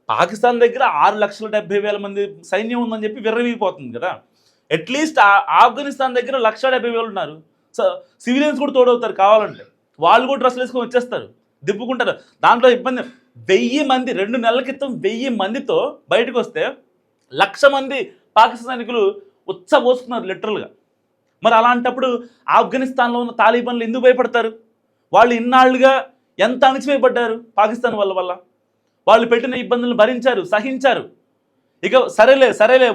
పాకిస్తాన్ దగ్గర 6,70,000 మంది సైన్యం ఉందని చెప్పి విర్రవీగిపోతుంది కదా. అట్లీస్ట్ ఆఫ్ఘనిస్తాన్ దగ్గర 1,70,000 ఉన్నారు. సో సివిలియన్స్ కూడా తోడవుతారు కావాలంటే. వాళ్ళు కూడా డ్రెస్సులు వేసుకొని వచ్చేస్తారు, దిప్పుకుంటారు. దాంట్లో ఇబ్బంది 1000 మంది 2 నెలల క్రితం 1000 మందితో బయటకు వస్తే 1,00,000 మంది పాకిస్తాన్ సైనికులు ఉచ్చబోసుకున్నారు లిటరల్గా. మరి అలాంటప్పుడు ఆఫ్ఘనిస్తాన్లో ఉన్న తాలిబాన్లు ఎందుకు భయపడతారు? వాళ్ళు ఇన్నాళ్ళుగా ఎంత అణిచివేయబడ్డారు పాకిస్తాన్ వల్ల. వాళ్ళు పెట్టిన ఇబ్బందులను భరించారు, సహించారు. ఇక సరేలే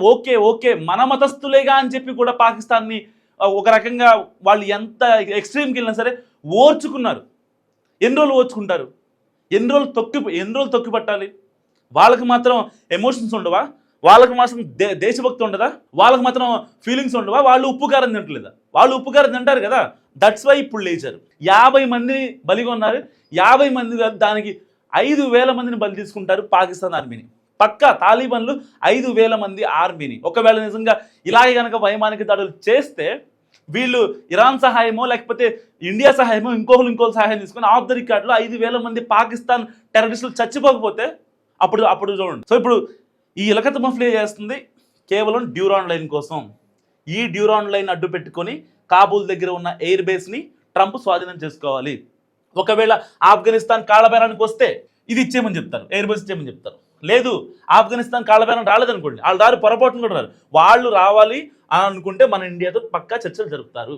ఓకే మన మతస్థులేగా అని చెప్పి కూడా పాకిస్తాన్ని ఒక రకంగా వాళ్ళు ఎంత ఎక్స్ట్రీమ్కి వెళ్ళినా సరే ఓర్చుకున్నారు. ఎన్ని రోజులు ఓర్చుకుంటారు? ఎన్ని రోజులు తొక్కి పట్టాలి? వాళ్ళకి మాత్రం ఎమోషన్స్ ఉండవా? వాళ్ళకి మాత్రం దేశభక్తి ఉండదా? వాళ్ళకి మాత్రం ఫీలింగ్స్ ఉండవా? వాళ్ళు ఉప్పు కారం తింటలేదా? వాళ్ళు ఉప్పు కారం తింటారు కదా. దట్స్ వై ఇప్పుడు లేచారు. 50 మందిని బలిగా ఉన్నారు. 50 మంది కాదు, దానికి 5,000 మందిని బలి తీసుకుంటారు పాకిస్తాన్ ఆర్మీని. పక్కా తాలిబాన్లు 5,000 మంది ఆర్మీని ఒకవేళ నిజంగా ఇలాగే కనుక వైమానిక దాడులు చేస్తే వీళ్ళు ఇరాన్ సహాయమో లేకపోతే ఇండియా సహాయమో ఇంకోళ్ళు సహాయం తీసుకుని ఆఫ్ ద రికార్డులో 5,000 మంది పాకిస్తాన్ టెర్రరిస్టులు చచ్చిపోకపోతే అప్పుడు చూడండి. సో ఇప్పుడు ఈ ఇలకత మఫ్లీ చేస్తుంది కేవలం డ్యూరాన్ లైన్ కోసం. ఈ డ్యూరాన్ లైన్ అడ్డు పెట్టుకొని కాబూల్ దగ్గర ఉన్న ఎయిర్ బేస్ని ట్రంప్ స్వాధీనం చేసుకోవాలి. ఒకవేళ ఆఫ్ఘనిస్తాన్ కాళ్ళబేరానికి వస్తే ఇది ఇచ్చేయమని చెప్తారు, ఎయిర్ బేస్ ఇచ్చేయమని చెప్తారు. లేదు ఆఫ్ఘనిస్తాన్ కాళ్ళబేరం రాలేదనుకోండి, వాళ్ళు పొరపాటును కూడా రారు, వాళ్ళు రావాలి అని అనుకుంటే మన ఇండియాతో పక్కా చర్చలు జరుపుతారు.